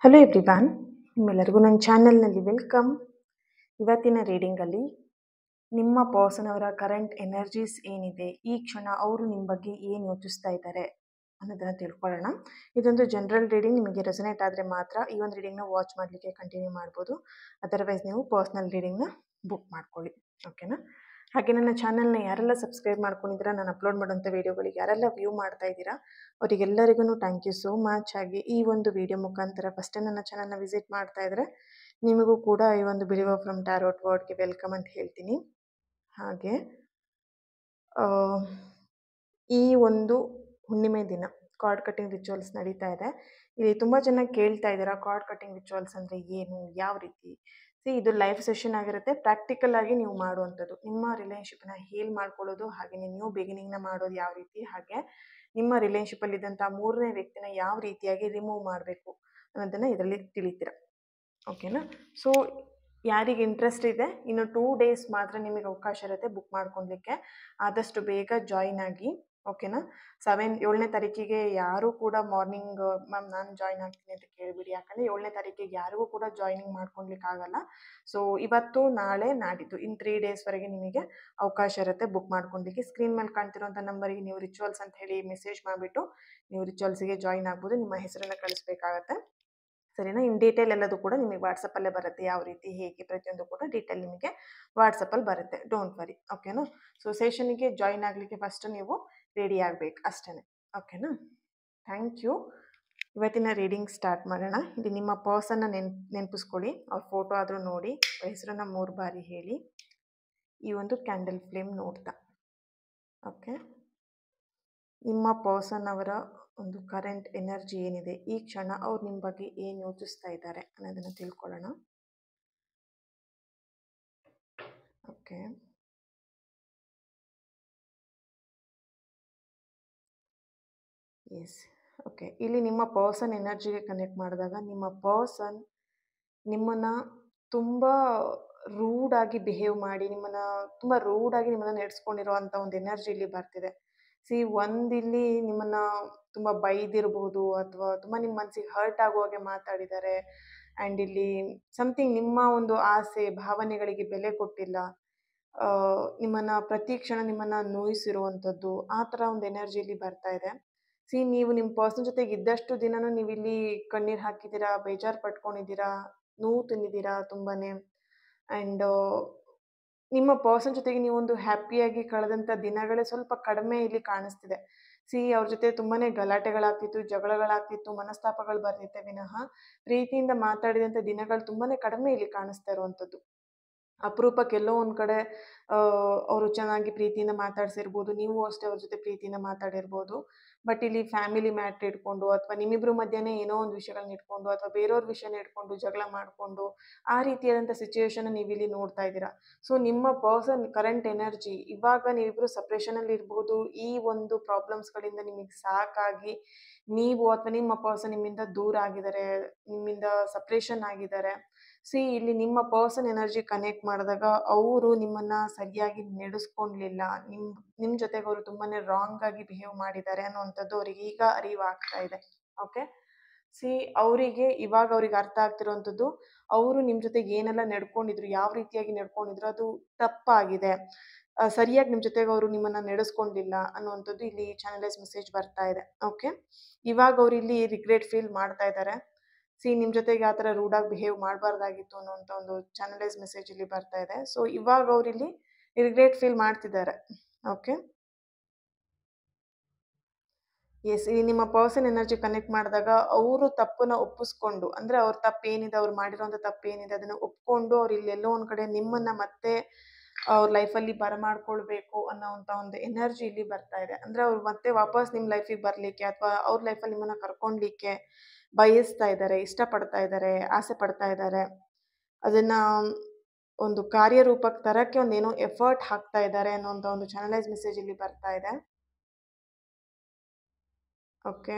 Hello everyone, ನಿಮ್ಮೆಲ್ಲರಿಗೂ ನನ್ನ ಚಾನಲ್ನಲ್ಲಿ ವೆಲ್ಕಮ್. ಇವತ್ತಿನ ರೀಡಿಂಗಲ್ಲಿ ನಿಮ್ಮ ಪರ್ಸನ್ ಅವರ ಕರೆಂಟ್ ಎನರ್ಜೀಸ್ ಏನಿದೆ, ಈ ಕ್ಷಣ ಅವರು ನಿಮ್ಮ ಬಗ್ಗೆ ಏನು ಯೋಚಿಸ್ತಾ ಇದ್ದಾರೆ ಅನ್ನೋದನ್ನು ತಿಳ್ಕೊಳ್ಳೋಣ. ಇದೊಂದು ಜನರಲ್ ರೀಡಿಂಗ್. ನಿಮಗೆ ರೆಸನೇಟ್ ಆದರೆ ಮಾತ್ರ ಈ ಒಂದು ರೀಡಿಂಗ್ನ ವಾಚ್ ಮಾಡಲಿಕ್ಕೆ ಕಂಟಿನ್ಯೂ ಮಾಡ್ಬೋದು. ಅದರ್ವೈಸ್ ನೀವು ಪರ್ಸ್ನಲ್ ರೀಡಿಂಗ್ನ ಬುಕ್ ಮಾಡ್ಕೊಳ್ಳಿ, ಓಕೆನಾ? ಹಾಗೆ ನನ್ನ ಚಾನಲ್ನ ಯಾರೆಲ್ಲ ಸಬ್ಸ್ಕ್ರೈಬ್ ಮಾಡ್ಕೊಂಡಿದ್ದೀರಾ, ನಾನು ಅಪ್ಲೋಡ್ ಮಾಡೋಂಥ ವೀಡಿಯೋಗಳಿಗೆ ಯಾರೆಲ್ಲ ವ್ಯೂ ಮಾಡ್ತಾ ಇದ್ದೀರಾ, ಅವರಿಗೆಲ್ಲರಿಗೂ ಥ್ಯಾಂಕ್ ಯು ಸೋ ಮಚ್. ಹಾಗೆ ಈ ಒಂದು ವಿಡಿಯೋ ಮುಖಾಂತರ ಫಸ್ಟ್ ನನ್ನ ಚಾನಲ್ನ ವಿಸಿಟ್ ಮಾಡ್ತಾ ಇದ್ದರೆ ನಿಮಗೂ ಕೂಡ ಈ ಒಂದು ಬಿಲೀವರ್ ಫ್ರಮ್ ಟ್ಯಾರೋಟ್ ವರ್ಡ್ಗೆ ವೆಲ್ಕಮ್ ಅಂತ ಹೇಳ್ತೀನಿ. ಹಾಗೆ ಈ ಒಂದು ಹುಣ್ಣಿಮೆ ದಿನ ಕಾರ್ಡ್ ಕಟ್ಟಿಂಗ್ ರಿಚುವಲ್ಸ್ ನಡೀತಾ ಇದೆ. ಇಲ್ಲಿ ತುಂಬ ಜನ ಕೇಳ್ತಾ ಇದ್ದೀರಾ ಕಾರ್ಡ್ ಕಟ್ಟಿಂಗ್ ರಿಚುವಲ್ಸ್ ಅಂದರೆ ಏನು, ಯಾವ ರೀತಿ. ಇದು ಲೈವ್ ಸೆಷನ್ ಆಗಿರುತ್ತೆ. ಪ್ರಾಕ್ಟಿಕಲ್ ಆಗಿ ನೀವು ಮಾಡುವಂಥದ್ದು, ನಿಮ್ಮ ರಿಲೇಷನ್ಶಿಪ್ನ ಹೀಲ್ ಮಾಡ್ಕೊಳ್ಳೋದು, ಹಾಗೆ ನ್ಯೂ ಬಿಗಿನಿಂಗ್ನ ಮಾಡೋದು ಯಾವ ರೀತಿ, ಹಾಗೆ ನಿಮ್ಮ ರಿಲೇಷನ್ಶಿಪ್ಪಲ್ಲಿ ಇದ್ದಂಥ ಮೂರನೇ ವ್ಯಕ್ತಿನ ಯಾವ ರೀತಿಯಾಗಿ ರಿಮೂವ್ ಮಾಡಬೇಕು ಅನ್ನೋದನ್ನು ಇದರಲ್ಲಿ ತಿಳಿತೀರ, ಓಕೆನಾ? ಸೊ ಯಾರಿಗೆ ಇಂಟ್ರೆಸ್ಟ್ ಇದೆ, ಇನ್ನು 2 ಡೇಸ್ ಮಾತ್ರ ನಿಮಗೆ ಅವಕಾಶ ಇರುತ್ತೆ ಬುಕ್ ಮಾಡ್ಕೊಳ್ಲಿಕ್ಕೆ. ಆದಷ್ಟು ಬೇಗ ಜಾಯಿನ್ ಆಗಿ, ಓಕೆನಾ? 7ನೇ ತಾರೀಕಿಗೆ ಯಾರೂ ಕೂಡ ಮಾರ್ನಿಂಗ್ ಮ್ಯಾಮ್ ನಾನು ಜಾಯ್ನ್ ಆಗ್ತೀನಿ ಅಂತ ಕೇಳಿಬಿಡಿ. ಯಾಕಂದರೆ 7ನೇ ತಾರೀಕಿಗೆ ಯಾರಿಗೂ ಕೂಡ ಜಾಯ್ನಿಂಗ್ ಮಾಡ್ಕೊಳ್ಲಿಕ್ಕೆ ಆಗಲ್ಲ. ಸೊ ಇವತ್ತು, ನಾಳೆ, ನಾಡಿದ್ದು ಇನ್ನು 3 ಡೇಸ್ವರೆಗೆ ನಿಮಗೆ ಅವಕಾಶ ಇರುತ್ತೆ ಬುಕ್ ಮಾಡ್ಕೊಳ್ಲಿಕ್ಕೆ. ಸ್ಕ್ರೀನ್ ಮೇಲೆ ಕಾಣ್ತಿರೋಂಥ ನಂಬರಿಗೆ ನೀವು ರಿಚುವಲ್ಸ್ ಅಂತ ಹೇಳಿ ಮೆಸೇಜ್ ಮಾಡಿಬಿಟ್ಟು ನೀವು ರಿಚುವಲ್ಸಿಗೆ ಜಾಯ್ನ್ ಆಗ್ಬೋದು. ನಿಮ್ಮ ಹೆಸರನ್ನು ಕಳಿಸ್ಬೇಕಾಗತ್ತೆ, ಸರಿನಾ? ಇನ್ ಡೀಟೇಲ್ ಎಲ್ಲದು ಕೂಡ ನಿಮಗೆ ವಾಟ್ಸಪ್ಪಲ್ಲೇ ಬರುತ್ತೆ. ಯಾವ ರೀತಿ, ಹೇಗೆ, ಪ್ರತಿಯೊಂದು ಕೂಡ ಡೀಟೇಲ್ ನಿಮಗೆ ವಾಟ್ಸಪ್ಪಲ್ಲಿ ಬರುತ್ತೆ. ಡೋಂಟ್ ವರಿ, ಓಕೆನಾ? ಸೊ ಸೆಷನ್ಗೆ ಜಾಯ್ನ್ ಆಗಲಿಕ್ಕೆ ಫಸ್ಟ್ ನೀವು ರೆಡಿ ಆಗಬೇಕು ಅಷ್ಟೇ, ಓಕೆನಾ? Thank you. ಇವತ್ತಿನ ರೀಡಿಂಗ್ ಸ್ಟಾರ್ಟ್ ಮಾಡೋಣ. ಇದು ನಿಮ್ಮ ಪರ್ಸನ್ನ ನೆನಪಿಸ್ಕೊಳ್ಳಿ. ಅವ್ರ ಫೋಟೋ ಆದರೂ ನೋಡಿ, ಹೆಸರನ್ನು 3 ಬಾರಿ ಹೇಳಿ, ಈ ಒಂದು ಕ್ಯಾಂಡಲ್ ಫ್ಲೇಮ್ ನೋಡ್ತಾ, ಓಕೆ? ನಿಮ್ಮ ಪರ್ಸನ್ ಅವರ ಒಂದು ಕರೆಂಟ್ ಎನರ್ಜಿ ಏನಿದೆ, ಈ ಕ್ಷಣ ಅವ್ರು ನಿಮ್ಮ ಬಗ್ಗೆ ಏನು ಯೋಚಿಸ್ತಾ ಇದ್ದಾರೆ ಅನ್ನೋದನ್ನು ತಿಳ್ಕೊಳ್ಳೋಣ, ಓಕೆ? S, okay. ಇಲ್ಲಿ ನಿಮ್ಮ ಪರ್ಸನ್ ಎನರ್ಜಿಗೆ ಕನೆಕ್ಟ್ ಮಾಡಿದಾಗ ನಿಮ್ಮ ಪರ್ಸನ್ ನಿಮ್ಮನ್ನು ತುಂಬ ರೂಡಾಗಿ ಬಿಹೇವ್ ಮಾಡಿ, ತುಂಬ ರೂಡಾಗಿ ನಿಮ್ಮನ್ನು ನಡೆಸ್ಕೊಂಡಿರೋ ಅಂಥ ಒಂದು ಎನರ್ಜಿ ಇಲ್ಲಿ ಬರ್ತಿದೆ. ಒಂದಿಲ್ಲಿ ನಿಮ್ಮನ್ನು ತುಂಬ ಬೈದಿರ್ಬೋದು, ಅಥವಾ ತುಂಬ ನಿಮ್ಮ ಮನಸ್ಸಿಗೆ ಹರ್ಟ್ ಆಗುವಾಗೆ ಮಾತಾಡಿದ್ದಾರೆ. ಆ್ಯಂಡ್ ಇಲ್ಲಿ ಸಮಥಿಂಗ್ ನಿಮ್ಮ ಒಂದು ಆಸೆ ಭಾವನೆಗಳಿಗೆ ಬೆಲೆ ಕೊಟ್ಟಿಲ್ಲ, ನಿಮ್ಮನ್ನು ಪ್ರತಿ ಕ್ಷಣ ನಿಮ್ಮನ್ನು ನೋಯಿಸಿರುವಂಥದ್ದು, ಆ ಥರ ಒಂದು ಎನರ್ಜಿ ಇಲ್ಲಿ ಬರ್ತಾ ಇದೆ. ನೀವು ನಿಮ್ಮ ಪರ್ಸನ್ ಜೊತೆಗೆ ಇದ್ದಷ್ಟು ದಿನನೂ ನೀವು ಇಲ್ಲಿ ಕಣ್ಣೀರು ಹಾಕಿದ್ದೀರಾ, ಬೇಜಾರು ಪಟ್ಕೊಂಡಿದ್ದೀರಾ, ನೋವು ತಿಂದಿದ್ದೀರಾ ತುಂಬಾ. ಆ್ಯಂಡ್ ನಿಮ್ಮ ಪರ್ಸನ್ ಜೊತೆಗೆ ನೀವೊಂದು ಹ್ಯಾಪಿಯಾಗಿ ಕಳೆದಂಥ ದಿನಗಳೇ ಸ್ವಲ್ಪ ಕಡಿಮೆ ಇಲ್ಲಿ ಕಾಣಿಸ್ತಿದೆ. ಅವ್ರ ಜೊತೆ ತುಂಬಾ ಗಲಾಟೆಗಳಾಗ್ತಿತ್ತು, ಜಗಳಗಳಾಗ್ತಿತ್ತು, ಮನಸ್ತಾಪಗಳು ಬರ್ತಿತ್ತೆ ವಿನಃ ಪ್ರೀತಿಯಿಂದ ಮಾತಾಡಿದಂಥ ದಿನಗಳು ತುಂಬಾ ಕಡಿಮೆ ಇಲ್ಲಿ ಕಾಣಿಸ್ತಾ ಇರುವಂಥದ್ದು. ಅಪರೂಪಕ್ಕೆ ಎಲ್ಲೋ ಒಂದು ಕಡೆ ಅವರು ಚೆನ್ನಾಗಿ ಪ್ರೀತಿಯಿಂದ ಮಾತಾಡ್ಸಿರ್ಬೋದು, ನೀವು ಅಷ್ಟೇ ಅವ್ರ ಜೊತೆ ಪ್ರೀತಿಯಿಂದ ಮಾತಾಡಿರ್ಬೋದು. ಬಟ್ ಇಲ್ಲಿ ಫ್ಯಾಮಿಲಿ ಮ್ಯಾಟ್ರ್ ಇಟ್ಕೊಂಡು, ಅಥವಾ ನಿಮ್ಮಿಬ್ಬರ ಮಧ್ಯೆನೇ ಏನೋ ಒಂದು ವಿಷಯಗಳನ್ನ ಇಟ್ಕೊಂಡು, ಅಥವಾ ಬೇರೆಯವ್ರ ವಿಷಯನ ಇಟ್ಕೊಂಡು ಜಗಳ ಮಾಡಿಕೊಂಡು, ಆ ರೀತಿಯಾದಂಥ ಸಿಚುವೇಶನ್ ನೀವಿಲ್ಲಿ ನೋಡ್ತಾ ಇದ್ದೀರಾ. ನಿಮ್ಮ ಪರ್ಸನ್ ಕರೆಂಟ್ ಎನರ್ಜಿ ಇವಾಗ ನೀವಿಬ್ಬರು ಸಪ್ರೇಷನಲ್ಲಿ ಇರ್ಬೋದು. ಈ ಒಂದು ಪ್ರಾಬ್ಲಮ್ಸ್ಗಳಿಂದ ನಿಮಗೆ ಸಾಕಾಗಿ ನೀವು ಅಥವಾ ನಿಮ್ಮ ಪರ್ಸನ್ ನಿಮ್ಮಿಂದ ದೂರ ಆಗಿದ್ದಾರೆ, ನಿಮ್ಮಿಂದ ಸಪ್ರೇಷನ್ ಆಗಿದ್ದಾರೆ. ಇಲ್ಲಿ ನಿಮ್ಮ ಪರ್ಸನ್ ಎನರ್ಜಿ ಕನೆಕ್ಟ್ ಮಾಡಿದಾಗ ಅವರು ನಿಮ್ಮನ್ನು ಸರಿಯಾಗಿ ನಡೆಸ್ಕೊಳ್ಲಿಲ್ಲ, ನಿಮ್ಮ ಜೊತೆಗೆ ಅವರು ತುಂಬಾ ರಾಂಗ್ ಆಗಿ ಬಿಹೇವ್ ಮಾಡಿದ್ದಾರೆ ಅನ್ನೋವಂಥದ್ದು ಅವರಿಗೆ ಈಗ ಅರಿವಾಗ್ತಾ ಇದೆ, ಓಕೆ? ಅವರಿಗೆ ಇವಾಗ ಅವ್ರಿಗೆ ಅರ್ಥ ಆಗ್ತಿರೋವಂಥದ್ದು, ಅವರು ನಿಮ್ಮ ಜೊತೆಗೆ ಏನೆಲ್ಲ ನಡ್ಕೊಂಡಿದ್ರು, ಯಾವ ರೀತಿಯಾಗಿ ನಡ್ಕೊಂಡಿದ್ರು, ಅದು ತಪ್ಪಾಗಿದೆ. ಸರಿಯಾಗಿ ನಿಮ್ಮ ಜೊತೆಗೆ ಅವರು ನಿಮ್ಮನ್ನು ನಡೆಸ್ಕೊಂಡಿಲ್ಲ ಅನ್ನುವಂಥದ್ದು ಇಲ್ಲಿ ಚಾನಲೈಸ್ ಮೆಸೇಜ್ ಬರ್ತಾ ಇದೆ, ಓಕೆ? ಇವಾಗ ಅವ್ರು ಇಲ್ಲಿ ರಿಗ್ರೆಟ್ ಫೀಲ್ ಮಾಡ್ತಾ ಇದ್ದಾರೆ. ನಿಮ್ಮ ಜೊತೆಗೆ ಆ ಥರ ರೂಡಾಗಿ ಬಿಹೇವ್ ಮಾಡಬಾರ್ದಾಗಿತ್ತು ಅನ್ನೋಂಥ ಒಂದು ಚಾನಲೈಸ್ ಮೆಸೇಜ್ ಇಲ್ಲಿ ಬರ್ತಾ ಇದೆ. ಇವಾಗ ಅವರಿಲ್ಲಿ ರಿಗ್ರೆಟ್ ಫೀಲ್ ಮಾಡ್ತಿದ್ದಾರೆ, ಓಕೆ? ಎಸ್, ಈ ನಿಮ್ಮ ಪರ್ಸನ್ ಎನರ್ಜಿ ಕನೆಕ್ಟ್ ಮಾಡಿದಾಗ ಅವರು ತಪ್ಪನ್ನ ಒಪ್ಪಿಸ್ಕೊಂಡು, ಅಂದರೆ ಅವ್ರ ತಪ್ಪೇನಿದೆ, ಅವ್ರು ಮಾಡಿರೋಂಥ ತಪ್ಪೇನಿದೆ ಅದನ್ನು ಒಪ್ಕೊಂಡು ಅವ್ರು ಇಲ್ಲೆಲ್ಲೋ ಒಂದು ಕಡೆ ನಿಮ್ಮನ್ನು ಮತ್ತೆ ಅವ್ರ ಲೈಫಲ್ಲಿ ಬರಮಾಡ್ಕೊಳ್ಬೇಕು ಅನ್ನೋವಂಥ ಒಂದು ಎನರ್ಜಿ ಇಲ್ಲಿ ಬರ್ತಾ ಇದೆ. ಅಂದರೆ ಅವ್ರು ಮತ್ತೆ ವಾಪಸ್ ನಿಮ್ಮ ಲೈಫಿಗೆ ಬರಲಿಕ್ಕೆ, ಅಥವಾ ಅವ್ರ ಲೈಫಲ್ಲಿ ನಿಮ್ಮನ್ನು ಕರ್ಕೊಂಡ್ಲಿಕ್ಕೆ ಬಯಸ್ತಾ ಇದ್ದಾರೆ, ಇಷ್ಟಪಡ್ತಾ ಇದ್ದಾರೆ, ಆಸೆ ಪಡ್ತಾ ಇದ್ದಾರೆ. ಅದನ್ನು ಒಂದು ಕಾರ್ಯರೂಪಕ್ಕೆ ತರಕ್ಕೆ ಒಂದೇನೋ ಎಫರ್ಟ್ ಹಾಕ್ತಾ ಇದ್ದಾರೆ ಅನ್ನೋಂಥ ಒಂದು ಚಾನಲೈಸ್ ಮೆಸೇಜ್ ಇಲ್ಲಿ ಬರ್ತಾ ಇದೆ, ಓಕೆ?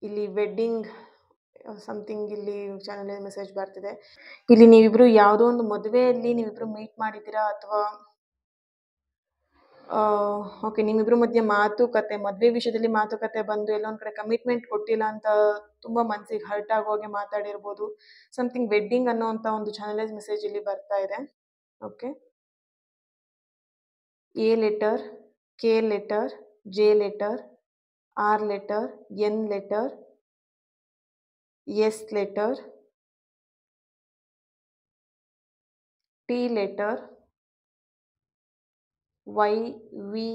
ಇಲ್ಲಿ ವೆಡ್ಡಿಂಗ್ ಸಮಥಿಂಗ್ ಇಲ್ಲಿ ಚಾನಲೈಸ್ ಮೆಸೇಜ್ ಬರ್ತಿದೆ. ಇಲ್ಲಿ ನೀವಿಬ್ಬರು ಯಾವುದೋ ಒಂದು ಮದುವೆಯಲ್ಲಿ ನೀವಿಬ್ಬರು ಮೀಟ್ ಮಾಡಿದ್ದೀರಾ, ಅಥವಾ ಓಕೆ, ನಿಮ್ಮಿಬ್ರ ಮಧ್ಯೆ ಮಾತುಕತೆ, ಮದುವೆ ವಿಷಯದಲ್ಲಿ ಮಾತುಕತೆ ಬಂದು ಎಲ್ಲೋ ಒಂದು ಕಡೆ ಕಮಿಟ್ಮೆಂಟ್ ಕೊಟ್ಟಿಲ್ಲ ಅಂತ ತುಂಬ ಮನಸ್ಸಿಗೆ ಹರ್ಟ್ ಆಗೋ ಹಾಗೆ ಮಾತಾಡಿರ್ಬೋದು. ಸಮಥಿಂಗ್ ವೆಡ್ಡಿಂಗ್ ಅನ್ನೋಂಥ ಒಂದು ಚಾನಲೈಸ್ ಮೆಸೇಜ್ ಇಲ್ಲಿ ಬರ್ತಾ ಇದೆ. Okay, A letter, K letter, J letter, R letter, N letter, S letter, T letter, Y, V,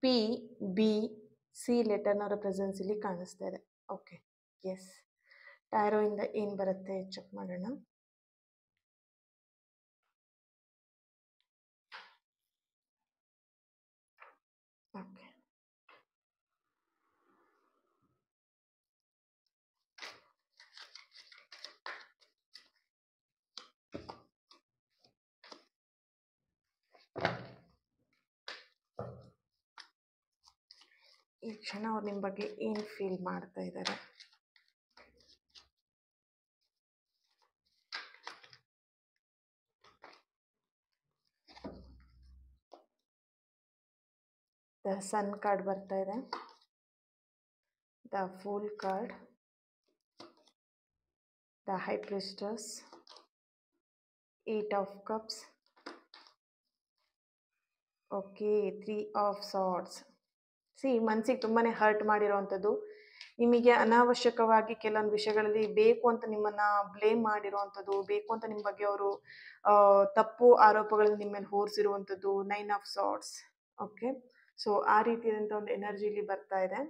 P, B, C ಲೆಟರ್ನವರ ಪ್ರೆಸೆನ್ಸ್ ಇಲ್ಲಿ ಕಾಣಿಸ್ತಾ ಇದೆ. Okay, S. ಟ್ಯಾರೋಯಿಂದ ಏನು ಬರುತ್ತೆ ಚೆಕ್ ಮಾಡೋಣ. ಓಕೆ, ಈ ಕ್ಷಣ ಅವ್ರು ನಿಮ್ಮ ಬಗ್ಗೆ ಏನು ಫೀಲ್ ಮಾಡ್ತಾ ಇದ್ದಾರೆ? ದ ಸನ್ ಕಾರ್ಡ್ ಬರ್ತಾ ಇದೆ, the fool card, the high priestess, 8 of cups, okay, 3 of swords. ಮನಸ್ಸಿಗೆ ತುಂಬಾ ಹರ್ಟ್ ಮಾಡಿರೋವಂಥದ್ದು, ನಿಮಗೆ ಅನಾವಶ್ಯಕವಾಗಿ ಕೆಲವೊಂದು ವಿಷಯಗಳಲ್ಲಿ ಬೇಕು ಅಂತ ನಿಮ್ಮನ್ನು ಬ್ಲೇಮ್ ಮಾಡಿರೋವಂಥದ್ದು, ಬೇಕು ಅಂತ ನಿಮ್ಮ ಬಗ್ಗೆ ಅವರು ತಪ್ಪು ಆರೋಪಗಳನ್ನು ನಿಮ್ಮ ಮೇಲೆ ಹೊರಿಸಿರುವಂಥದ್ದು, 9 ಆಫ್ ಸಾರ್ಡ್ಸ್. ಓಕೆ, ಸೊ ಆ ರೀತಿಯಾದಂಥ ಒಂದು ಎನರ್ಜಿ ಇಲ್ಲಿ ಬರ್ತಾ ಇದೆ.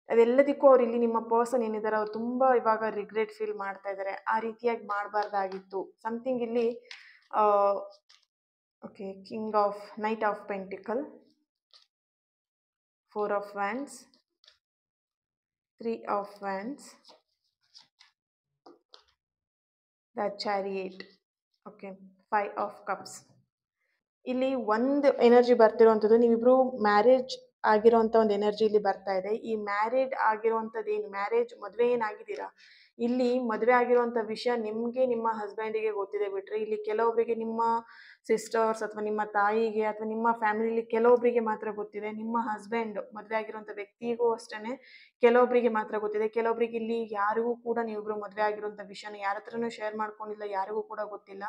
ಅದೆಲ್ಲದಕ್ಕೂ ಅವ್ರು ಇಲ್ಲಿ ನಿಮ್ಮ ಪರ್ಸನ್ ಏನಿದ್ದಾರೆ ಅವ್ರು ತುಂಬ ಇವಾಗ ರಿಗ್ರೆಟ್ ಫೀಲ್ ಮಾಡ್ತಾ ಇದ್ದಾರೆ. ಆ ರೀತಿಯಾಗಿ ಮಾಡಬಾರ್ದಾಗಿತ್ತು ಸಮಥಿಂಗ್ ಇಲ್ಲಿ. Okay, king of knight of pentacle, 4 of wands, 3 of wands, the chariot, okay, 5 of cups. ಇಲ್ಲಿ ಒಂದು ಎನರ್ಜಿ ಬರ್ತಿರೋವಂಥದ್ದು, ನೀವಿಬ್ರು ಮ್ಯಾರೇಜ್ ಆಗಿರೋವಂಥ ಒಂದು ಎನರ್ಜಿ ಇಲ್ಲಿ ಬರ್ತಾ ಇದೆ. ಈ ಮ್ಯಾರೇಡ್ ಆಗಿರೋವಂಥದ್ದು ಏನು, ಮ್ಯಾರೇಜ್ ಮದುವೆ ಏನಾಗಿದ್ದೀರಾ, ಇಲ್ಲಿ ಮದುವೆ ಆಗಿರುವಂಥ ವಿಷಯ ನಿಮಗೆ ನಿಮ್ಮ ಹಸ್ಬೆಂಡಿಗೆ ಗೊತ್ತಿದೆ ಬಿಟ್ಟರೆ, ಇಲ್ಲಿ ಕೆಲವೊಬ್ಬರಿಗೆ ನಿಮ್ಮ ಸಿಸ್ಟರ್ಸ್ ಅಥವಾ ನಿಮ್ಮ ತಾಯಿಗೆ ಅಥವಾ ನಿಮ್ಮ ಫ್ಯಾಮಿಲಿಲಿ ಕೆಲವೊಬ್ಬರಿಗೆ ಮಾತ್ರ ಗೊತ್ತಿದೆ. ನಿಮ್ಮ ಹಸ್ಬೆಂಡ್ ಮದುವೆ ಆಗಿರುವಂಥ ವ್ಯಕ್ತಿಗೂ ಅಷ್ಟೇ ಕೆಲವೊಬ್ಬರಿಗೆ ಮಾತ್ರ ಗೊತ್ತಿದೆ. ಕೆಲವೊಬ್ಬರಿಗೆ ಇಲ್ಲಿ ಯಾರಿಗೂ ಕೂಡ ನೀವಿಬ್ರು ಮದುವೆ ಆಗಿರುವಂಥ ವಿಷಯನ ಯಾರ ಹತ್ರನೂ ಶೇರ್ ಮಾಡ್ಕೊಂಡಿಲ್ಲ, ಯಾರಿಗೂ ಕೂಡ ಗೊತ್ತಿಲ್ಲ.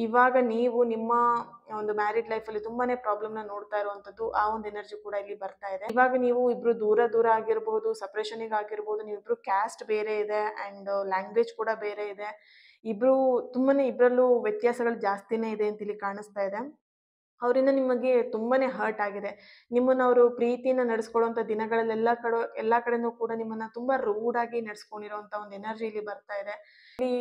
ಇವಾಗ ನೀವು ನಿಮ್ಮ ಒಂದು ಮ್ಯಾರಿಡ್ ಲೈಫಲ್ಲಿ ತುಂಬಾನೇ ಪ್ರಾಬ್ಲಮ್ನ ನೋಡ್ತಾ ಇರುವಂಥದ್ದು, ಆ ಒಂದು ಎನರ್ಜಿ ಕೂಡ ಇಲ್ಲಿ ಬರ್ತಾ ಇದೆ. ಇವಾಗ ನೀವು ಇಬ್ರು ದೂರ ಆಗಿರ್ಬೋದು, ಸಪ್ರೇಷನಿಗೆ ಆಗಿರ್ಬೋದು, ನೀವಿಬ್ರು ಕ್ಯಾಸ್ಟ್ ಬೇರೆ ಇದೆ ಆ್ಯಂಡ್ ಲ್ಯಾಂಗ್ವೇಜ್ ಕೂಡ ಬೇರೆ ಇದೆ. ಇಬ್ಬರಲ್ಲೂ ವ್ಯತ್ಯಾಸಗಳು ಜಾಸ್ತಿನೇ ಇದೆ ಅಂತ ಇಲ್ಲಿ ಕಾಣಿಸ್ತಾ ಇದೆ. ಅವರಿಂದ ನಿಮಗೆ ತುಂಬಾನೇ ಹರ್ಟ್ ಆಗಿದೆ. ನಿಮ್ಮನ್ನು ಅವರು ಪ್ರೀತಿಯಿಂದ ನಡೆಸ್ಕೊಳ್ಳುವಂಥ ದಿನಗಳಲ್ಲೆಲ್ಲ ಎಲ್ಲ ಕಡೆನೂ ಕೂಡ ನಿಮ್ಮನ್ನು ತುಂಬ ರೂಡಾಗಿ ನಡೆಸ್ಕೊಂಡಿರೋಂಥ ಒಂದು ಎನರ್ಜಿ ಇಲ್ಲಿ ಬರ್ತಾ ಇದೆ. ಇಲ್ಲಿ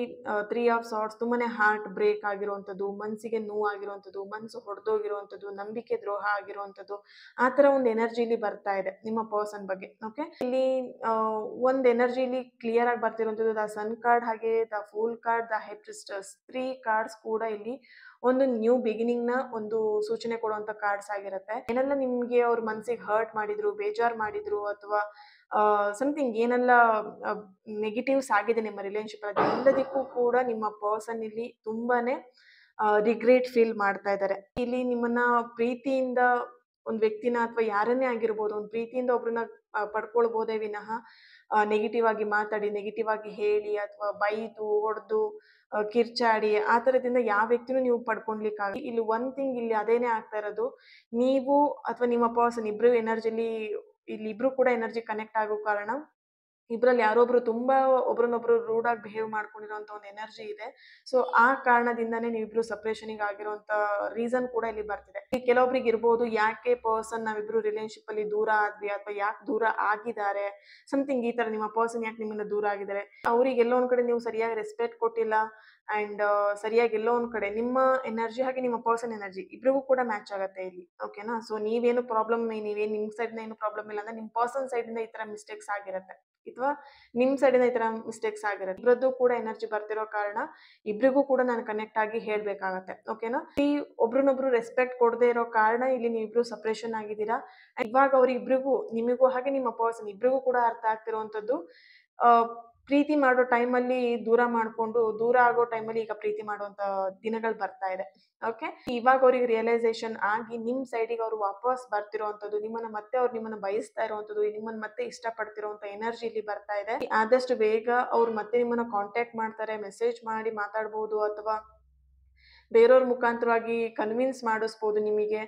3 ಆಫ್ ಸಾರ್ಡ್ಸ್ ತುಂಬಾನೇ ಹಾರ್ಟ್ ಬ್ರೇಕ್ ಆಗಿರುವಂಥದ್ದು, ಮನಸ್ಸಿಗೆ ನೋವಾಗಿರುವಂಥದ್ದು, ಮನಸ್ಸು ಹೊಡೆದೋಗಿರುವಂಥದ್ದು, ನಂಬಿಕೆ ದ್ರೋಹ ಆಗಿರುವಂಥದ್ದು, ಆ ಥರ ಒಂದು ಎನರ್ಜಿ ಇಲ್ಲಿ ಬರ್ತಾ ಇದೆ ನಿಮ್ಮ ಪರ್ಸನ್ ಬಗ್ಗೆ. ಓಕೆ, ಇಲ್ಲಿ ಒಂದು ಎನರ್ಜಿ ಇಲ್ಲಿ ಕ್ಲಿಯರ್ ಆಗಿ ಬರ್ತಿರುವಂಥದ್ದು ದ ಸನ್ ಕಾರ್ಡ್, ಹಾಗೆ the fool card, the high ಪ್ರಿಸ್ಟಸ್. 3 cards ಕೂಡ ಇಲ್ಲಿ ಒಂದು ನ್ಯೂ ಬಿಗಿನಿಂಗ್ನ ಒಂದು ಸೂಚನೆ ಕೊಡುವಂಥ ಕಾರ್ಡ್ಸ್ ಆಗಿರುತ್ತೆ. ಏನೆಲ್ಲ ನಿಮಗೆ ಅವ್ರ ಮನಸ್ಸಿಗೆ ಹರ್ಟ್ ಮಾಡಿದ್ರು, ಬೇಜಾರು ಮಾಡಿದ್ರು, ಅಥವಾ ಸಮಥಿಂಗ್ ಏನೆಲ್ಲ ನೆಗೆಟಿವ್ಸ್ ಆಗಿದೆ ನಿಮ್ಮ ರಿಲೇಶನ್ಶಿಪ್, ಅದೆಲ್ಲದಕ್ಕೂ ಕೂಡ ನಿಮ್ಮ ಪರ್ಸನ್ ಇಲ್ಲಿ ತುಂಬಾನೇ ರಿಗ್ರೆಟ್ ಫೀಲ್ ಮಾಡ್ತಾ ಇದ್ದಾರೆ. ಇಲ್ಲಿ ನಿಮ್ಮನ್ನ ಪ್ರೀತಿಯಿಂದ ಒಂದು ವ್ಯಕ್ತಿನ ಅಥವಾ ಯಾರನ್ನೇ ಆಗಿರ್ಬೋದು, ಒಂದು ಪ್ರೀತಿಯಿಂದ ಒಬ್ರನ್ನ ಪಡ್ಕೊಳ್ಬೋದೇ ವಿನಃ ನೆಗೆಟಿವ್ ಆಗಿ ಮಾತಾಡಿ, ನೆಗೆಟಿವ್ ಆಗಿ ಹೇಳಿ, ಅಥವಾ ಬೈದು ಹೊಡೆದು ಕಿರ್ಚಾಡಿ ಆ ಥರದಿಂದ ಯಾವ ವ್ಯಕ್ತಿನೂ ನೀವು ಪಡ್ಕೊಳ್ಲಿಕ್ಕಾಗಲ್ಲ. ಇಲ್ಲಿ ಒನ್ ಥಿಂಗ್ ಇಲ್ಲಿ ಅದೇನೇ ಆಗ್ತಾ ಇರೋದು, ನೀವು ಅಥವಾ ನಿಮ್ಮ ಪರ್ಸನ್ ಇಬ್ರು ಎನರ್ಜಿಲಿ, ಇಲ್ಲಿ ಇಬ್ರು ಕೂಡ ಎನರ್ಜಿ ಕನೆಕ್ಟ್ ಆಗೋ ಕಾರಣ ಇಬ್ರಲ್ಲಿ ಯಾರೊಬ್ರು ತುಂಬಾ ಒಬ್ರನ್ನೊಬ್ರು ರೂಡಾಗಿ ಬಿಹೇವ್ ಮಾಡ್ಕೊಂಡಿರೋಂಥ ಒಂದು ಎನರ್ಜಿ ಇದೆ. ಸೊ ಆ ಕಾರಣದಿಂದಾನೇ ನೀವಿಬ್ರು ಸಪ್ರೇಷನಿಗೆ ಆಗಿರೋಂಥ ರೀಸನ್ ಕೂಡ ಇಲ್ಲಿ ಬರ್ತಿದೆ. ಕೆಲವೊಬ್ರಿಗೆ ಇರ್ಬೋದು, ಯಾಕೆ ಪರ್ಸನ್ ನಾವಿಬ್ರು ರಿಲೇಶನ್ಶಿಪ್ ಅಲ್ಲಿ ದೂರ ಆದ್ವಿ ಅಥವಾ ಯಾಕೆ ದೂರ ಆಗಿದ್ದಾರೆ, ಸಮಥಿಂಗ್ ಈ ತರ ನಿಮ್ಮ ಪರ್ಸನ್ ಯಾಕೆ ನಿಮ್ಮನ್ನ ದೂರ ಆಗಿದ್ದಾರೆ, ಅವ್ರಿಗೆ ಎಲ್ಲೋ ಒಂದ್ ಕಡೆ ನೀವು ಸರಿಯಾಗಿ ರೆಸ್ಪೆಕ್ಟ್ ಕೊಟ್ಟಿಲ್ಲ ಅಂಡ್ ಸರಿಯಾಗಿ ಎಲ್ಲೋ ಒಂದ್ ಕಡೆ ನಿಮ್ಮ ಎನರ್ಜಿ ಹಾಗೆ ನಿಮ್ಮ ಪರ್ಸನ್ ಎನರ್ಜಿ ಇಬ್ರಿಗೂ ಕೂಡ ಮ್ಯಾಚ್ ಆಗುತ್ತೆ ಇಲ್ಲಿ. ಓಕೆನಾ, ಸೊ ನೀವೇನು ಪ್ರಾಬ್ಲಮ್, ನೀವೇನು ನಿಮ್ ಸೈಡ್ ಏನು ಪ್ರಾಬ್ಲಮ್ ಇಲ್ಲ ಅಂದ್ರೆ ನಿಮ್ಮ ಪರ್ಸನ್ ಸೈಡ್ ಇಂದ ಈ ತರ ಮಿಸ್ಟೇಕ್ಸ್ ಆಗಿರುತ್ತೆ, ಅಥವಾ ನಿಮ್ ಸೈಡ್ ಇಂದ ಈ ತರ ಮಿಸ್ಟೇಕ್ಸ್ ಆಗಿರುತ್ತೆ. ಇಬ್ರದ್ದು ಕೂಡ ಎನರ್ಜಿ ಬರ್ತಿರೋ ಕಾರಣ ಇಬ್ರಿಗೂ ಕೂಡ ನಾನು ಕನೆಕ್ಟ್ ಆಗಿ ಹೇಳ್ಬೇಕಾಗತ್ತೆ. ಓಕೆನಾ, ಈ ಒಬ್ರನ್ನೊಬ್ರು ರೆಸ್ಪೆಕ್ಟ್ ಕೊಡದೆ ಇರೋ ಕಾರಣ ಇಲ್ಲಿ ನೀವಿಬ್ರು ಸಪ್ರೇಷನ್ ಆಗಿದ್ದೀರಾ. ಇವಾಗ ಅವ್ರಿಬ್ರಿಗೂ, ನಿಮಗೂ ಹಾಗೆ ನಿಮ್ಮ ಪರ್ಸನ್ ಇಬ್ರಿಗೂ ಕೂಡ ಅರ್ಥ ಆಗ್ತಿರುವಂತದ್ದು, ಪ್ರೀತಿ ಮಾಡೋ ಟೈಮಲ್ಲಿ ದೂರ ಮಾಡ್ಕೊಂಡು, ದೂರ ಆಗೋ ಟೈಮಲ್ಲಿ ಈಗ ಪ್ರೀತಿ ಮಾಡುವಂತ ದಿನಗಳು ಬರ್ತಾ ಇದೆ. ಓಕೆ. ಇವಾಗ ಅವ್ರಿಗೆ ರಿಯಲೈಸೇಷನ್ ಆಗಿ ನಿಮ್ ಸೈಡಿಗೆ ಅವ್ರು ವಾಪಸ್ ಬರ್ತಿರೋಂಥದ್ದು, ನಿಮ್ಮನ್ನ ಬಯಸ್ತಾ ಇರುವಂತದ್ದು, ನಿಮ್ಮನ್ನ ಮತ್ತೆ ಇಷ್ಟಪಡ್ತಿರೋಂಥ ಎನರ್ಜಿ ಇಲ್ಲಿ ಬರ್ತಾ ಇದೆ. ಆದಷ್ಟು ಬೇಗ ಅವ್ರು ಮತ್ತೆ ನಿಮ್ಮನ್ನ ಕಾಂಟ್ಯಾಕ್ಟ್ ಮಾಡ್ತಾರೆ, ಮೆಸೇಜ್ ಮಾಡಿ ಮಾತಾಡ್ಬೋದು, ಅಥವಾ ಬೇರೆಯವ್ರ ಮುಖಾಂತರವಾಗಿ ಕನ್ವಿನ್ಸ್ ಮಾಡಿಸ್ಬೋದು ನಿಮಗೆ.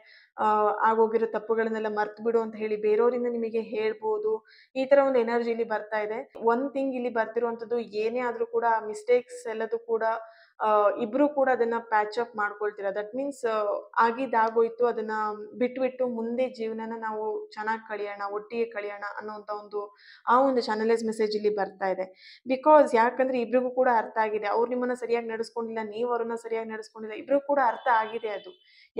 ಆಗೋಗಿರೋ ತಪ್ಪುಗಳನ್ನೆಲ್ಲ ಮರ್ತು ಬಿಡು ಅಂತ ಹೇಳಿ ಬೇರೆಯವರಿಂದ ನಿಮಗೆ ಹೇಳ್ಬೋದು. ಈ ತರ ಒಂದು ಎನರ್ಜಿ ಇಲ್ಲಿ ಬರ್ತಾ ಇದೆ. ಒನ್ ಥಿಂಗ್ ಇಲ್ಲಿ ಬರ್ತಿರುವಂತದ್ದು, ಏನೇ ಆದ್ರೂ ಕೂಡ ಮಿಸ್ಟೇಕ್ಸ್ ಎಲ್ಲದೂ ಕೂಡ ಇಬ್ರು ಕೂಡ ಅದನ್ನ ಪ್ಯಾಚ್ ಅಪ್ ಮಾಡ್ಕೊಳ್ತೀರಾ. ದಟ್ ಮೀನ್ಸ್ ಆಗಿದ್ದಾಗೋಯ್ತು, ಅದನ್ನ ಬಿಟ್ಬಿಟ್ಟು ಮುಂದೆ ಜೀವನನ ನಾವು ಚೆನ್ನಾಗಿ ಕಳಿಯೋಣ, ಒಟ್ಟಿಗೆ ಕಳಿಯೋಣ ಅನ್ನೋಂಥ ಒಂದು ಚಾನಲೈಸ್ ಮೆಸೇಜ್ ಇಲ್ಲಿ ಬರ್ತಾ ಇದೆ. ಬಿಕಾಸ್ ಯಾಕಂದ್ರೆ ಇಬ್ರಿಗೂ ಕೂಡ ಅರ್ಥ ಆಗಿದೆ, ಅವ್ರು ನಿಮ್ಮನ್ನ ಸರಿಯಾಗಿ ನಡೆಸ್ಕೊಂಡಿಲ್ಲ, ನೀವು ಅವ್ರನ್ನ ಸರಿಯಾಗಿ ನಡೆಸ್ಕೊಂಡಿಲ್ಲ, ಇಬ್ರಿಗೂ ಕೂಡ ಅರ್ಥ ಆಗಿದೆ. ಅದು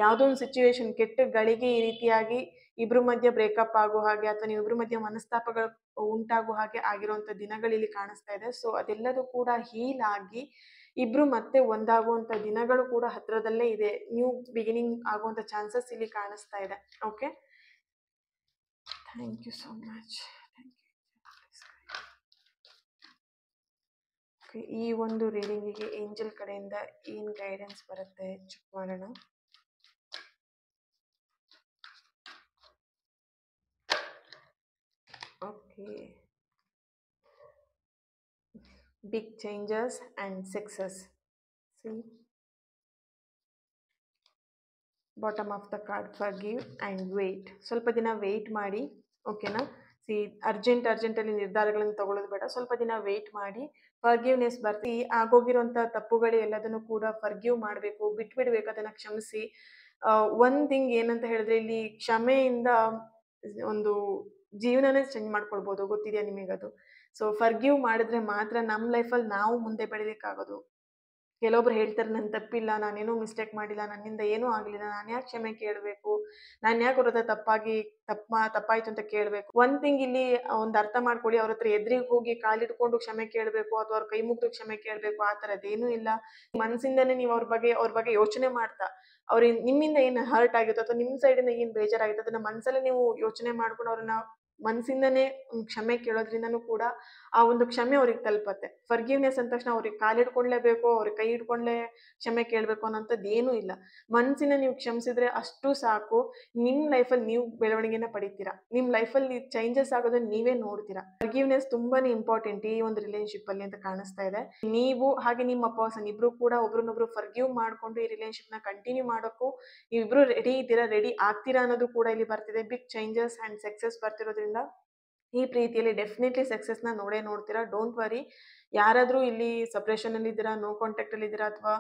ಯಾವುದೋ ಒಂದು ಸಿಚುವೇಶನ್, ಕೆಟ್ಟ ಗಳಿಗೆ ಈ ರೀತಿಯಾಗಿ ಇಬ್ರು ಮಧ್ಯೆ ಬ್ರೇಕಪ್ ಆಗೋ ಹಾಗೆ, ಅಥವಾ ನೀವಿಬ್ರು ಮಧ್ಯೆ ಮನಸ್ತಾಪಗಳು ಉಂಟಾಗೋ ಹಾಗೆ ಆಗಿರುವಂತ ದಿನಗಳಿಲ್ಲಿ ಕಾಣಿಸ್ತಾ ಇದೆ. ಸೊ ಅದೆಲ್ಲದೂ ಕೂಡ ಹೀಲ್ ಆಗಿ ಇಬ್ರು ಮತ್ತೆ ಒಂದಾಗುವಂತ ದಿನಗಳು ಕೂಡ ಹತ್ರದಲ್ಲೇ ಇದೆ. ನ್ಯೂ ಬಿಗಿನಿಂಗ್ ಆಗುವಂತ ಚಾನ್ಸಸ್ ಇಲ್ಲಿ ಕಾಣಿಸ್ತಾ ಇದೆ. Okay, thank you so much. ಈ ಒಂದು ರೀಡಿಂಗಿಗೆ ಏಂಜಲ್ ಕಡೆಯಿಂದ ಏನ್ ಗೈಡೆನ್ಸ್ ಬರುತ್ತೆ ಚೆಕ್ ಮಾಡೋಣ. Okay, big changes and success. See bottom of the card, forgive and wait. ಸ್ವಲ್ಪ ದಿನ ವೇಟ್ ಮಾಡಿ, ಓಕೆನಾ. ಸಿ ಅರ್ಜೆಂಟಲ್ಲಿ ನಿರ್ಧಾರಗಳನ್ನು ತಗೊಳ್ಳೋದು ಬೇಡ, ಸ್ವಲ್ಪ ದಿನ ವೇಟ್ ಮಾಡಿ. ಫರ್ಗಿವ್ನೆಸ್ ಬರ್ತಿ, ಆಗೋಗಿರುವಂಥ ತಪ್ಪುಗಳು ಎಲ್ಲದನ್ನು ಕೂಡ ಫರ್ಗಿವ್ ಮಾಡಬೇಕು, ಬಿಟ್ಬಿಡ್ಬೇಕು, ಅದನ್ನು ಕ್ಷಮಿಸಿ. ಒನ್ ಥಿಂಗ್ ಏನಂತ ಹೇಳಿದ್ರೆ, ಇಲ್ಲಿ ಕ್ಷಮೆಯಿಂದ ಒಂದು ಜೀವನನೇ ಚೇಂಜ್ ಮಾಡ್ಕೊಳ್ಬೋದು, ಗೊತ್ತಿದೆಯಾ ನಿಮಗದು. ಸೊ ಫರ್ಗಿವ್ ಮಾಡಿದ್ರೆ ಮಾತ್ರ ನಮ್ಮ ಲೈಫಲ್ಲಿ ನಾವು ಮುಂದೆ ಬೆಳಿಲಿಕ್ಕಾಗೋದು. ಕೆಲವೊಬ್ರು ಹೇಳ್ತಾರೆ, ನನ್ನ ತಪ್ಪಿಲ್ಲ, ನಾನೇನೂ ಮಿಸ್ಟೇಕ್ ಮಾಡಿಲ್ಲ, ನನ್ನಿಂದ ಏನೂ ಆಗಲಿಲ್ಲ, ನಾನು ಯಾಕೆ ಕ್ಷಮೆ ಕೇಳಬೇಕು, ನಾನು ಯಾಕೆ ಅವ್ರ ಹತ್ರ ತಪ್ಪಾಯ್ತು ಅಂತ ಕೇಳಬೇಕು. ಒನ್ ಥಿಂಗ್ ಇಲ್ಲಿ ಒಂದು ಅರ್ಥ ಮಾಡ್ಕೊಳ್ಳಿ, ಅವ್ರ ಹತ್ರ ಎದುರಿಗೆ ಹೋಗಿ ಕಾಲಿಡ್ಕೊಂಡು ಕ್ಷಮೆ ಕೇಳಬೇಕು, ಅಥವಾ ಅವ್ರ ಕೈ ಮುಗಿದು ಕ್ಷಮೆ ಕೇಳಬೇಕು, ಆ ಥರದ್ದೇನೂ ಇಲ್ಲ. ಮನಸ್ಸಿಂದನೇ ನೀವು ಅವ್ರ ಬಗ್ಗೆ ಯೋಚನೆ ಮಾಡ್ತಾ, ನಿಮ್ಮಿಂದ ಏನು ಹರ್ಟ್ ಆಗಿತ್ತು ಅಥವಾ ನಿಮ್ಮ ಸೈಡಿಂದ ಏನು ಬೇಜಾರಾಗಿತ್ತು, ಅದನ್ನ ಮನಸ್ಸಲ್ಲೇ ನೀವು ಯೋಚನೆ ಮಾಡ್ಕೊಂಡು ಅವ್ರನ್ನ ಮನಸ್ಸಿಂದನೇ ಕ್ಷಮೆ ಕೇಳೋದ್ರಿಂದನೂ ಕೂಡ ಆ ಒಂದು ಕ್ಷಮೆ ಅವ್ರಿಗೆ ತಲುಪತ್ತೆ. ಫರ್ಗಿವ್ನೆಸ್ ಅಂದ ತಕ್ಷಣ ಅವ್ರಿಗೆ ಕಾಲಿಡ್ಕೊಳ್ಳೇಬೇಕು, ಅವ್ರಿಗೆ ಕೈ ಹಿಡ್ಕೊಂಡ್ಲೇ ಕ್ಷಮೆ ಕೇಳಬೇಕು ಅನ್ನೋಂಥದ್ದು ಏನೂ ಇಲ್ಲ. ಮನಸ್ಸಿನ ನೀವು ಕ್ಷಮಿಸಿದ್ರೆ ಅಷ್ಟು ಸಾಕು. ನಿಮ್ಮ ಲೈಫಲ್ಲಿ ನೀವು ಬೆಳವಣಿಗೆನ ಪಡಿತೀರಾ, ನಿಮ್ಮ ಲೈಫಲ್ಲಿ ಚೇಂಜಸ್ ಆಗೋದನ್ನ ನೀವೇ ನೋಡ್ತೀರಾ. ಫರ್ಗಿವ್ನೆಸ್ ತುಂಬಾನೇ ಇಂಪಾರ್ಟೆಂಟ್ ಈ ಒಂದು ರಿಲೇಶನ್ಶಿಪ್ ಅಲ್ಲಿ ಅಂತ ಕಾಣಿಸ್ತಾ ಇದೆ. ನೀವು ಹಾಗೆ ನಿಮ್ಮ ಪರ್ಸನ್ ಇಬ್ರು ಕೂಡ ಒಬ್ರನ್ನೊಬ್ರು ಫರ್ಗಿವ್ ಮಾಡ್ಕೊಂಡು ಈ ರಿಲೇಶನ್ಶಿಪ್ ನ ಕಂಟಿನ್ಯೂ ಮಾಡೋಕ್ಕೂ ನೀವಿಬ್ರು ರೆಡಿ ಆಗ್ತೀರಾ ಅನ್ನೋದು ಕೂಡ ಇಲ್ಲಿ ಬರ್ತಿದೆ. ಬಿಗ್ ಚೇಂಜಸ್ ಅಂಡ್ ಸಕ್ಸಸ್ ಬರ್ತಿರೋದ್ರಿಂದ ಈ ಪ್ರೀತಿಯಲ್ಲಿ ಡೆಫಿನೆಟ್ಲಿ ಸಕ್ಸಸ್ನ ನೋಡ್ತೀರಾ. Don't worry. ಯಾರಾದರೂ ಇಲ್ಲಿ ಸಪ್ರೇಷನಲ್ಲಿ ಇದ್ದೀರಾ, ನೋ ಕಾಂಟ್ಯಾಕ್ಟಲ್ಲಿ ಇದ್ದೀರಾ, ಅಥವಾ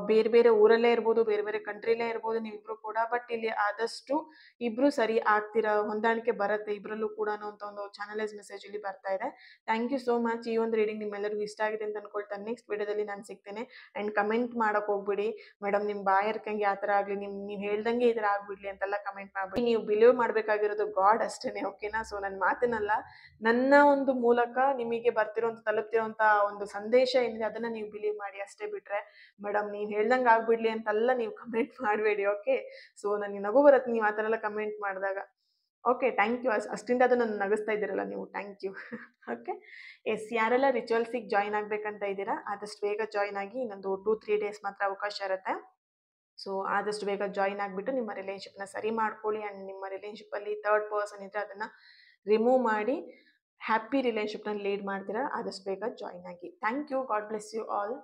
ಬೇರೆ ಬೇರೆ ಊರಲ್ಲೇ ಇರ್ಬೋದು, ಬೇರೆ ಬೇರೆ ಕಂಟ್ರಿಲೇ ಇರ್ಬೋದು ನೀವಿಬ್ರು ಕೂಡ, ಬಟ್ ಇಲ್ಲಿ ಆದಷ್ಟು ಇಬ್ರು ಸರಿ ಆಗ್ತೀರಾ, ಹೊಂದಾಣಿಕೆ ಬರುತ್ತೆ ಇಬ್ರಲ್ಲೂ ಕೂಡ ಅನ್ನೋಂಥ ಒಂದು ಚಾನಲೈಸ್ ಮೆಸೇಜ್ ಇಲ್ಲಿ ಬರ್ತಾ ಇದೆ. Thank you so much. ಈ ಒಂದು ರೀಡಿಂಗ್ ನಿಮ್ಮೆಲ್ಲರಿಗೂ ಇಷ್ಟ ಆಗಿದೆ ಅಂತ ಅನ್ಕೊಳ್ತಾ ನೆಕ್ಸ್ಟ್ ವಿಡಿಯೋದಲ್ಲಿ ನಾನು ಸಿಗ್ತೇನೆ. ಆ್ಯಂಡ್ ಕಮೆಂಟ್ ಮಾಡೋಕೆ ಹೋಗ್ಬಿಡಿ, ಮೇಡಮ್ ನಿಮ್ಮ ಬಾಯರ್ಕಂಗೆ ಆ ಥರ ಆಗಲಿ, ನೀವು ಹೇಳ್ದಂಗೆ ಈ ಥರ ಆಗ್ಬಿಡ್ಲಿ ಅಂತೆಲ್ಲ ಕಮೆಂಟ್ ಮಾಡ್ಬಿಡಿ. ನೀವು ಬಿಲೀವ್ ಮಾಡಬೇಕಾಗಿರೋದು ಗಾಡ್ ಅಷ್ಟೇ, ಓಕೆನಾ. ಸೊ ನನ್ನ ಮಾತನ್ನಲ್ಲ, ನನ್ನ ಒಂದು ಮೂಲಕ ನಿಮಗೆ ತಲುಪ್ತಿರೋಂಥ ಒಂದು ಸಂದೇಶ ಏನಿದೆ ಅದನ್ನ ನೀವು ಬಿಲೀವ್ ಮಾಡಿ ಅಷ್ಟೇ. ಬಿಟ್ರೆ ಮೇಡಮ್ ನೀವು ಹೇಳ್ದಂಗೆ ಆಗ್ಬಿಡ್ಲಿ ಅಂತೆಲ್ಲ ನೀವು ಕಮೆಂಟ್ ಮಾಡಬೇಡಿ, ಓಕೆ. ಸೊ ನನಗೆ ನಗು ಬರುತ್ತೆ ನೀವು ಆ ಥರ ಎಲ್ಲ ಕಮೆಂಟ್ ಮಾಡಿದಾಗ. Okay, thank you. ಅಷ್ಟಿಂದ ಅದು ನನ್ನ ನಗಿಸ್ತಾ ಇದ್ದೀರಲ್ಲ ನೀವು, ಥ್ಯಾಂಕ್ ಯು. Okay, S. ಯಾರೆಲ್ಲ ರಿಚುವಲ್ಸಿಗೆ ಜಾಯ್ನ್ ಆಗಬೇಕಂತ ಇದ್ದೀರಾ ಆದಷ್ಟು ಬೇಗ ಜಾಯ್ನ್ ಆಗಿ. ಇನ್ನೊಂದು 2-3 ಡೇಸ್ ಮಾತ್ರ ಅವಕಾಶ ಇರುತ್ತೆ. ಸೊ ಆದಷ್ಟು ಬೇಗ ಜಾಯ್ನ್ ಆಗಿಬಿಟ್ಟು ನಿಮ್ಮ ರಿಲೇಶನ್ಶಿಪ್ನ ಸರಿ ಮಾಡ್ಕೊಳ್ಳಿ. ಆ್ಯಂಡ್ ನಿಮ್ಮ ರಿಲೇಶನ್ಶಿಪ್ಪಲ್ಲಿ ಥರ್ಡ್ ಪರ್ಸನ್ ಇದ್ದರೆ ಅದನ್ನು ರಿಮೂವ್ ಮಾಡಿ ಹ್ಯಾಪಿ ರಿಲೇಶನ್ಶಿಪ್ನ ಲೀಡ್ ಮಾಡ್ತೀರಾ. ಆದಷ್ಟು ಬೇಗ ಜಾಯ್ನ್ ಆಗಿ. Thank you. God bless you all.